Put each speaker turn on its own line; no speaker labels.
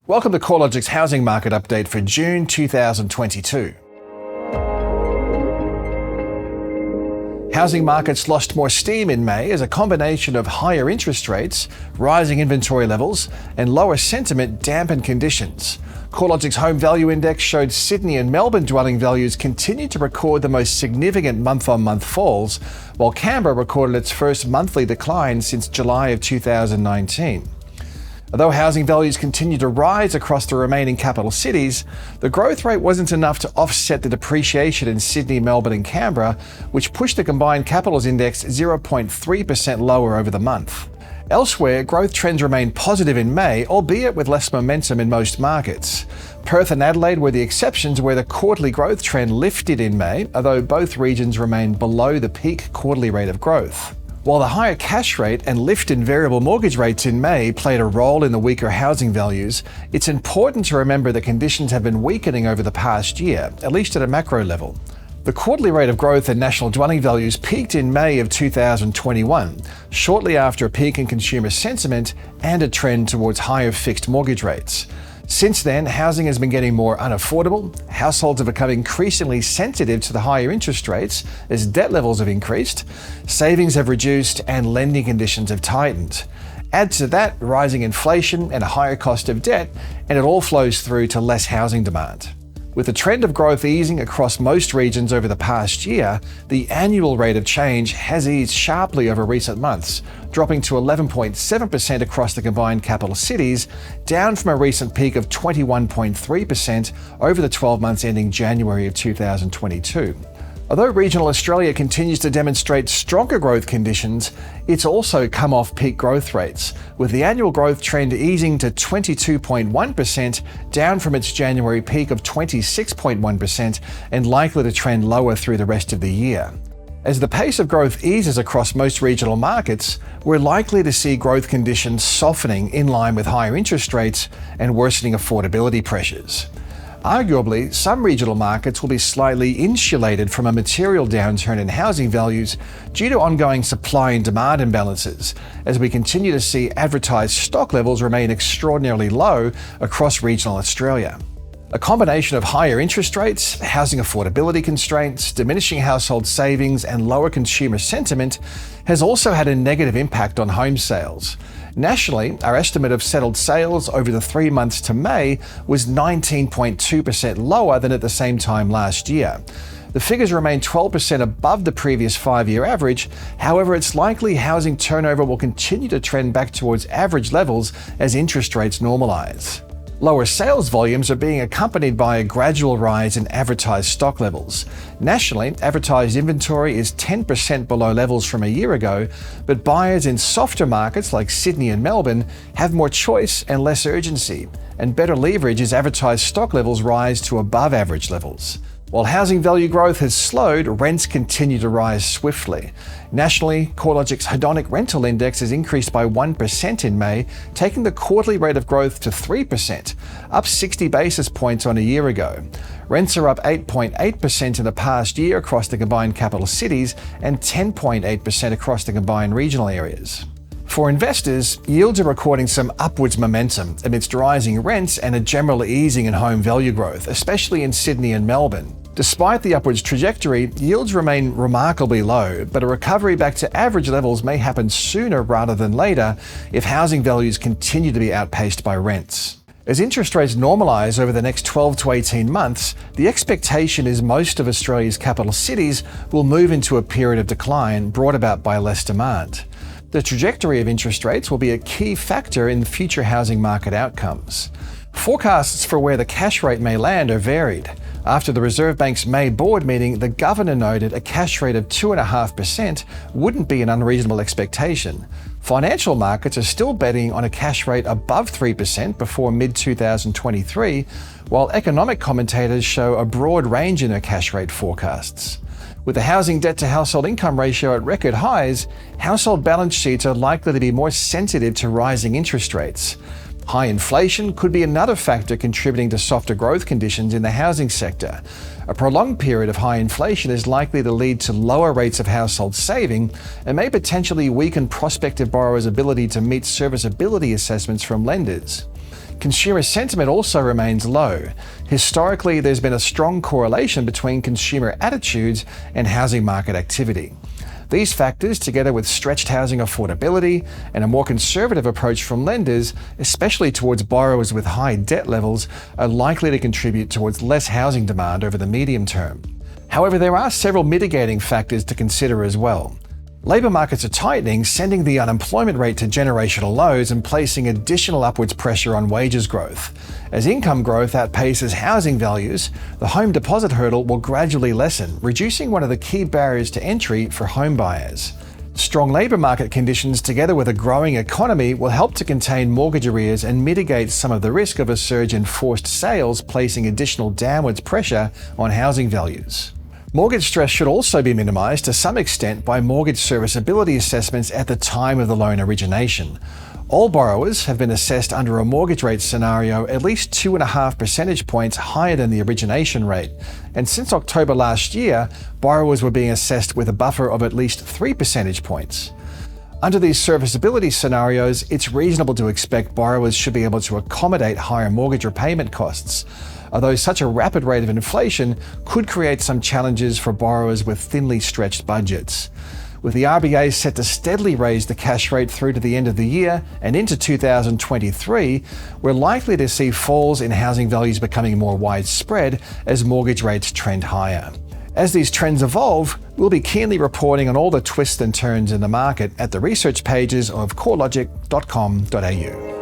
Welcome to CoreLogic's housing market update for June 2022. Housing markets lost more steam in May as a combination of higher interest rates, rising inventory levels, and lower sentiment dampened conditions. CoreLogic's Home Value Index showed Sydney and Melbourne dwelling values continued to record the most significant month-on-month falls, while Canberra recorded its first monthly decline since July of 2019. Although housing values continue to rise across the remaining capital cities, the growth rate wasn't enough to offset the depreciation in Sydney, Melbourne and Canberra, which pushed the combined capitals index 0.3% lower over the month. Elsewhere, growth trends remained positive in May, albeit with less momentum in most markets. Perth and Adelaide were the exceptions where the quarterly growth trend lifted in May, although both regions remained below the peak quarterly rate of growth. While the higher cash rate and lift in variable mortgage rates in May played a role in the weaker housing values, it's important to remember that conditions have been weakening over the past year, at least at a macro level. The quarterly rate of growth in national dwelling values peaked in May of 2021, shortly after a peak in consumer sentiment and a trend towards higher fixed mortgage rates. Since then, housing has been getting more unaffordable, households have become increasingly sensitive to the higher interest rates as debt levels have increased, savings have reduced, and lending conditions have tightened. Add to that rising inflation and a higher cost of debt, and it all flows through to less housing demand. With the trend of growth easing across most regions over the past year, the annual rate of change has eased sharply over recent months, dropping to 11.7% across the combined capital cities, down from a recent peak of 21.3% over the 12 months ending January of 2022. Although regional Australia continues to demonstrate stronger growth conditions, it's also come off peak growth rates, with the annual growth trend easing to 22.1%, down from its January peak of 26.1% and likely to trend lower through the rest of the year. As the pace of growth eases across most regional markets, we're likely to see growth conditions softening in line with higher interest rates and worsening affordability pressures. Arguably, some regional markets will be slightly insulated from a material downturn in housing values due to ongoing supply and demand imbalances, as we continue to see advertised stock levels remain extraordinarily low across regional Australia. A combination of higher interest rates, housing affordability constraints, diminishing household savings, and lower consumer sentiment has also had a negative impact on home sales. Nationally, our estimate of settled sales over the 3 months to May was 19.2% lower than at the same time last year. The figures remain 12% above the previous 5-year average. However, it's likely housing turnover will continue to trend back towards average levels as interest rates normalise. Lower sales volumes are being accompanied by a gradual rise in advertised stock levels. Nationally, advertised inventory is 10% below levels from a year ago, but buyers in softer markets like Sydney and Melbourne have more choice and less urgency, and better leverage as advertised stock levels rise to above average levels. While housing value growth has slowed, rents continue to rise swiftly. Nationally, CoreLogic's Hedonic Rental Index has increased by 1% in May, taking the quarterly rate of growth to 3%, up 60 basis points on a year ago. Rents are up 8.8% in the past year across the combined capital cities and 10.8% across the combined regional areas. For investors, yields are recording some upwards momentum amidst rising rents and a general easing in home value growth, especially in Sydney and Melbourne. Despite the upwards trajectory, yields remain remarkably low, but a recovery back to average levels may happen sooner rather than later if housing values continue to be outpaced by rents. As interest rates normalise over the next 12 to 18 months, the expectation is most of Australia's capital cities will move into a period of decline brought about by less demand. The trajectory of interest rates will be a key factor in future housing market outcomes. Forecasts for where the cash rate may land are varied. After the Reserve Bank's May board meeting, the governor noted a cash rate of 2.5% wouldn't be an unreasonable expectation. Financial markets are still betting on a cash rate above 3% before mid-2023, while economic commentators show a broad range in their cash rate forecasts. With the housing debt to household income ratio at record highs, household balance sheets are likely to be more sensitive to rising interest rates. High inflation could be another factor contributing to softer growth conditions in the housing sector. A prolonged period of high inflation is likely to lead to lower rates of household saving and may potentially weaken prospective borrowers' ability to meet serviceability assessments from lenders. Consumer sentiment also remains low. Historically, there's been a strong correlation between consumer attitudes and housing market activity. These factors, together with stretched housing affordability and a more conservative approach from lenders, especially towards borrowers with high debt levels, are likely to contribute towards less housing demand over the medium term. However, there are several mitigating factors to consider as well. Labour markets are tightening, sending the unemployment rate to generational lows and placing additional upwards pressure on wages growth. As income growth outpaces housing values, the home deposit hurdle will gradually lessen, reducing one of the key barriers to entry for home buyers. Strong labour market conditions together with a growing economy will help to contain mortgage arrears and mitigate some of the risk of a surge in forced sales, placing additional downwards pressure on housing values. Mortgage stress should also be minimised to some extent by mortgage serviceability assessments at the time of the loan origination. All borrowers have been assessed under a mortgage rate scenario at least 2.5 percentage points higher than the origination rate. And since October last year, borrowers were being assessed with a buffer of at least 3 percentage points. Under these serviceability scenarios, it's reasonable to expect borrowers should be able to accommodate higher mortgage repayment costs, although such a rapid rate of inflation could create some challenges for borrowers with thinly stretched budgets. With the RBA set to steadily raise the cash rate through to the end of the year and into 2023, we're likely to see falls in housing values becoming more widespread as mortgage rates trend higher. As these trends evolve, we'll be keenly reporting on all the twists and turns in the market at the research pages of corelogic.com.au.